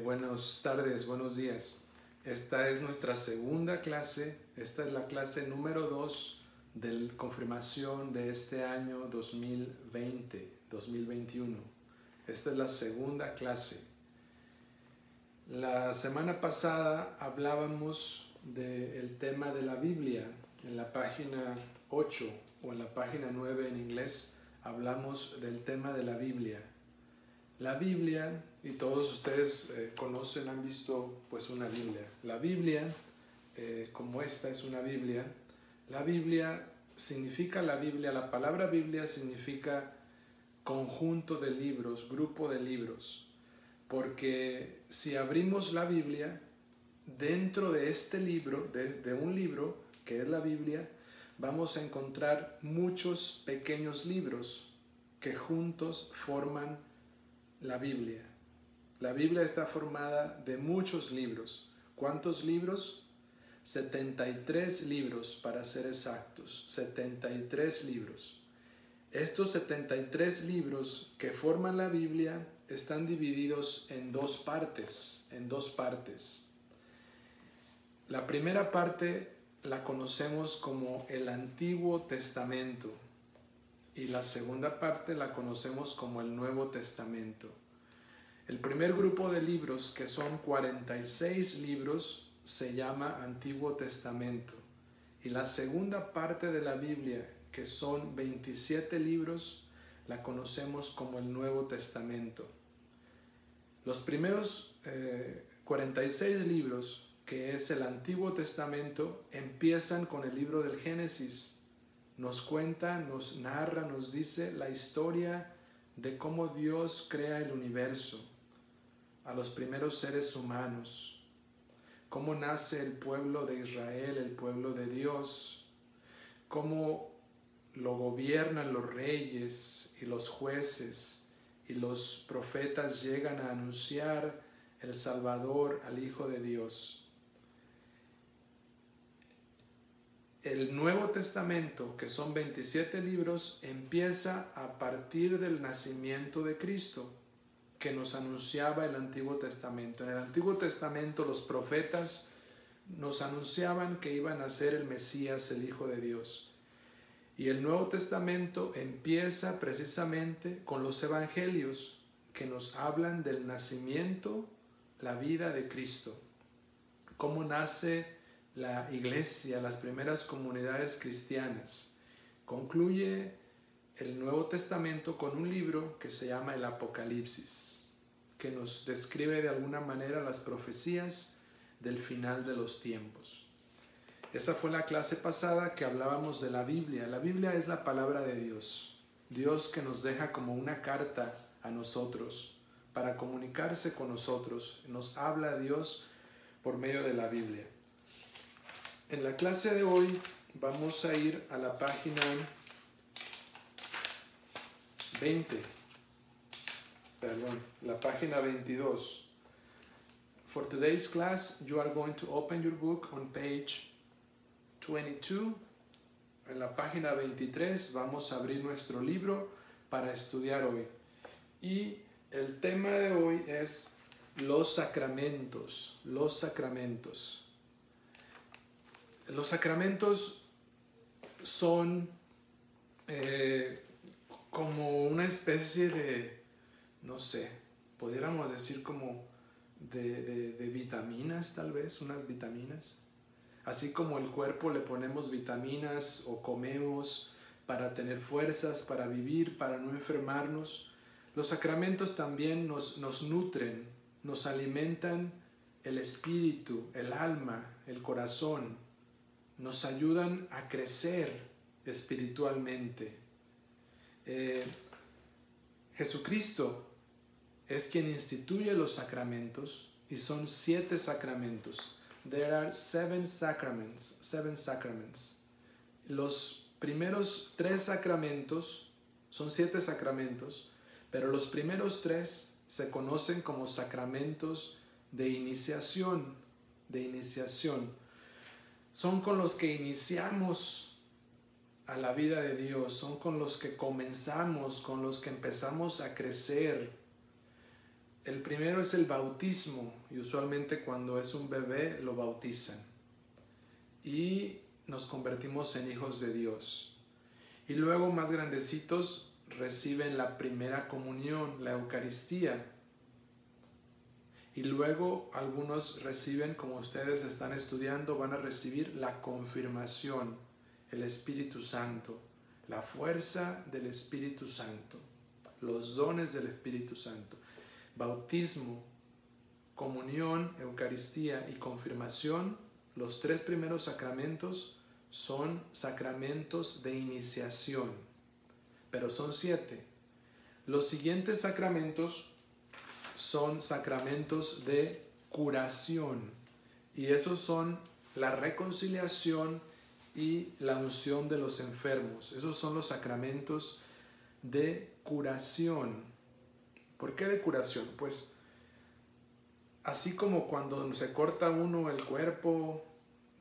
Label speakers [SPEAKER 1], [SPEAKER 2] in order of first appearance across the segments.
[SPEAKER 1] Buenas tardes, buenos días. Esta es nuestra segunda clase. Esta es la clase número 2 de confirmación de este año 2020-2021. Esta es la segunda clase. La semana pasada hablábamos del tema de la Biblia. En la página 8 o en la página 9 en inglés hablamos del tema de la Biblia. La Biblia, y todos ustedes conocen, han visto pues una Biblia. La Biblia, como esta es una Biblia, la Biblia significa la Biblia, la palabra Biblia significa conjunto de libros, grupo de libros. Porque si abrimos la Biblia, dentro de este libro, de un libro que es la Biblia, vamos a encontrar muchos pequeños libros que juntos forman la Biblia. La Biblia está formada de muchos libros. ¿Cuántos libros? 73 libros para ser exactos. 73 libros. Estos 73 libros que forman la Biblia están divididos en dos partes. La primera parte la conocemos como el Antiguo Testamento. Y la segunda parte la conocemos como el Nuevo Testamento. El primer grupo de libros, que son 46 libros, se llama Antiguo Testamento. Y la segunda parte de la Biblia, que son 27 libros, la conocemos como el Nuevo Testamento. Los primeros 46 libros, que es el Antiguo Testamento, empiezan con el libro del Génesis. Nos cuenta, nos narra, nos dice la historia de cómo Dios crea el universo, a los primeros seres humanos, cómo nace el pueblo de Israel, el pueblo de Dios, cómo lo gobiernan los reyes y los jueces, y los profetas llegan a anunciar el Salvador al Hijo de Dios. El Nuevo Testamento, que son 27 libros, empieza a partir del nacimiento de Cristo, que nos anunciaba el Antiguo Testamento. En el Antiguo Testamento los profetas nos anunciaban que iba a nacer el Mesías, el Hijo de Dios. Y el Nuevo Testamento empieza precisamente con los evangelios, que nos hablan del nacimiento, la vida de Cristo, cómo nace la iglesia, las primeras comunidades cristianas. Concluye el Nuevo Testamento con un libro que se llama el Apocalipsis, que nos describe de alguna manera las profecías del final de los tiempos. Esa fue la clase pasada que hablábamos de la Biblia. La Biblia es la palabra de Dios, Dios que nos deja como una carta a nosotros para comunicarse con nosotros. Nos habla Dios por medio de la Biblia. En la clase de hoy vamos a ir a la página 22. For today's class, you are going to open your book on page 22. En la página 23 vamos a abrir nuestro libro para estudiar hoy. Y el tema de hoy es los sacramentos. Los sacramentos. Los sacramentos son como una especie de, no sé, pudiéramos decir como de vitaminas, tal vez, unas vitaminas. Así como el cuerpo le ponemos vitaminas o comemos para tener fuerzas, para vivir, para no enfermarnos, los sacramentos también nos nutren, nos alimentan el espíritu, el alma, el corazón. Nos ayudan a crecer espiritualmente. Jesucristo es quien instituye los sacramentos y son 7 sacramentos. There are 7 sacraments. Los primeros 3 sacramentos son 7 sacramentos, pero los primeros 3 se conocen como sacramentos de iniciación. Son con los que iniciamos a la vida de Dios, son con los que comenzamos, con los que empezamos a crecer. El primero es el bautismo, y usualmente cuando es un bebé lo bautizan y nos convertimos en hijos de Dios. Y luego, más grandecitos, reciben la primera comunión, la Eucaristía. Y luego algunos reciben, como ustedes están estudiando, van a recibir la confirmación, el Espíritu Santo, la fuerza del Espíritu Santo, los dones del Espíritu Santo. Bautismo, comunión, Eucaristía y confirmación, los tres primeros sacramentos son sacramentos de iniciación, pero son 7. Los siguientes sacramentos son sacramentos de curación, y esos son la reconciliación y la unción de los enfermos. Esos son los sacramentos de curación. ¿Por qué de curación? Pues así como cuando se corta uno el cuerpo,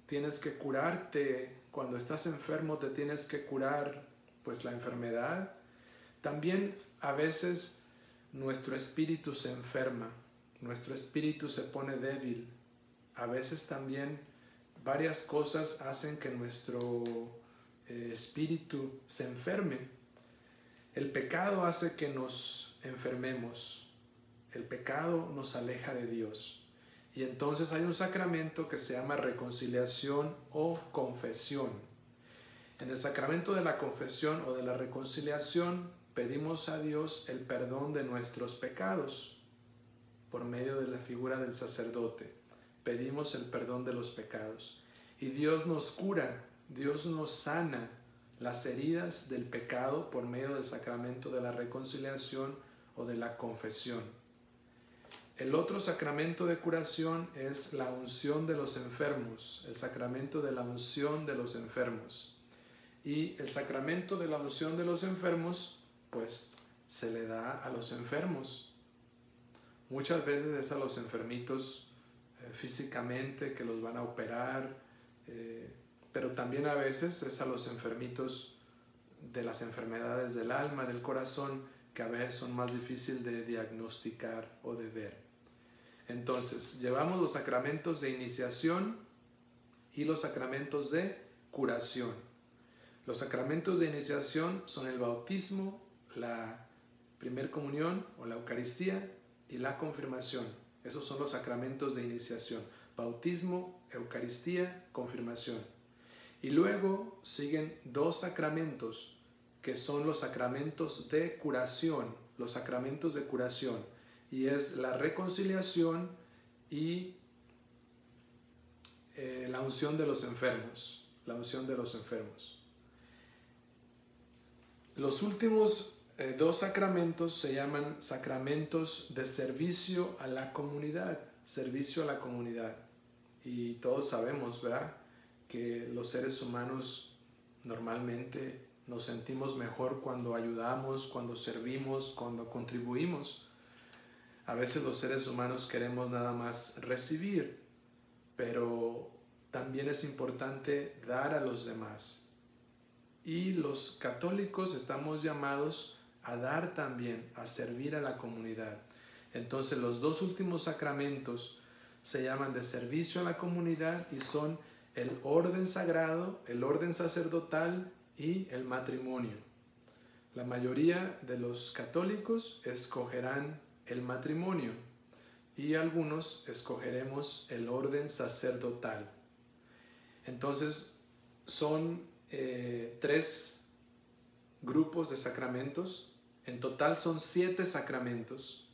[SPEAKER 1] tienes que curarte. Cuando estás enfermo te tienes que curar, pues, la enfermedad. También a veces nuestro espíritu se enferma, nuestro espíritu se pone débil. A veces también varias cosas hacen que nuestro espíritu se enferme. El pecado hace que nos enfermemos. El pecado nos aleja de Dios. Y entonces hay un sacramento que se llama reconciliación o confesión. En el sacramento de la confesión o de la reconciliación pedimos a Dios el perdón de nuestros pecados por medio de la figura del sacerdote. Pedimos el perdón de los pecados. Y Dios nos cura, Dios nos sana las heridas del pecado por medio del sacramento de la reconciliación o de la confesión. El otro sacramento de curación es la unción de los enfermos, el sacramento de la unción de los enfermos. Y el sacramento de la unción de los enfermos, pues, se le da a los enfermos. Muchas veces es a los enfermitos físicamente que los van a operar, pero también a veces es a los enfermitos de las enfermedades del alma, del corazón, que a veces son más difíciles de diagnosticar o de ver. Entonces, llevamos los sacramentos de iniciación y los sacramentos de curación. Los sacramentos de iniciación son el bautismo, la primera comunión o la Eucaristía y la confirmación. Esos son los sacramentos de iniciación: bautismo, Eucaristía, confirmación. Y luego siguen 2 sacramentos que son los sacramentos de curación, los sacramentos de curación, y es la reconciliación y la unción de los enfermos, la unción de los enfermos. Los últimos 2 sacramentos se llaman sacramentos de servicio a la comunidad, servicio a la comunidad. Y todos sabemos, ¿verdad?, que los seres humanos normalmente nos sentimos mejor cuando ayudamos, cuando servimos, cuando contribuimos. A veces los seres humanos queremos nada más recibir, pero también es importante dar a los demás. Y los católicos estamos llamados a dar también, a servir a la comunidad. Entonces los 2 últimos sacramentos se llaman de servicio a la comunidad y son el orden sagrado, el orden sacerdotal y el matrimonio. La mayoría de los católicos escogerán el matrimonio y algunos escogeremos el orden sacerdotal. Entonces son 3 grupos de sacramentos. En total son 7 sacramentos,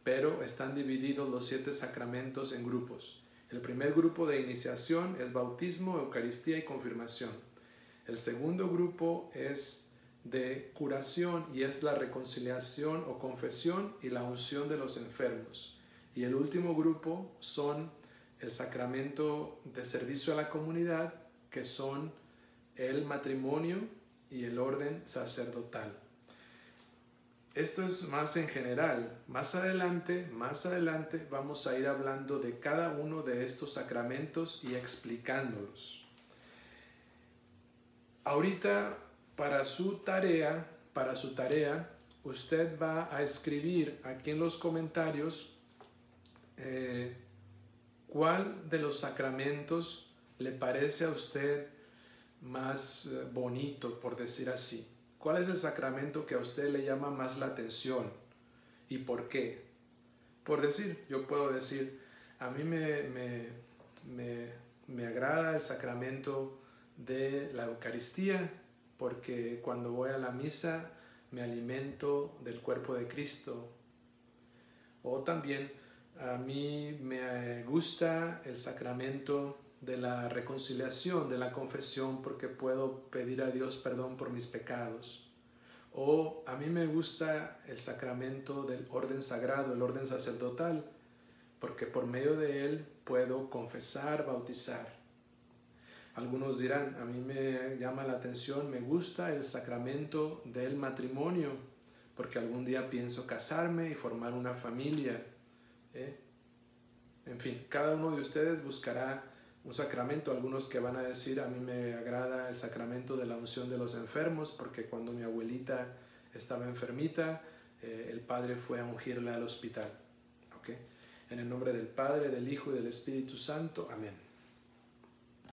[SPEAKER 1] pero están divididos los 7 sacramentos en grupos. El primer grupo de iniciación es bautismo, Eucaristía y confirmación. El segundo grupo es de curación y es la reconciliación o confesión y la unción de los enfermos. Y el último grupo son el sacramento de servicio a la comunidad, que son el matrimonio y el orden sacerdotal. Esto es más en general. Más adelante vamos a ir hablando de cada uno de estos sacramentos y explicándolos. Ahorita, para su tarea, usted va a escribir aquí en los comentarios cuál de los sacramentos le parece a usted más bonito, por decir así. ¿Cuál es el sacramento que a usted le llama más la atención y por qué? Por decir, yo puedo decir, a mí me agrada el sacramento de la Eucaristía porque cuando voy a la misa me alimento del cuerpo de Cristo. O también a mí me gusta el sacramento de la reconciliación, de la confesión, porque puedo pedir a Dios perdón por mis pecados. O a mí me gusta el sacramento del orden sagrado, el orden sacerdotal, porque por medio de él puedo confesar, bautizar. Algunos dirán, a mí me llama la atención, me gusta el sacramento del matrimonio, porque algún día pienso casarme y formar una familia. En fin, cada uno de ustedes buscará un sacramento. Algunos que van a decir, a mí me agrada el sacramento de la unción de los enfermos, porque cuando mi abuelita estaba enfermita, el padre fue a ungirla al hospital. ¿Okay? En el nombre del Padre, del Hijo y del Espíritu Santo. Amén.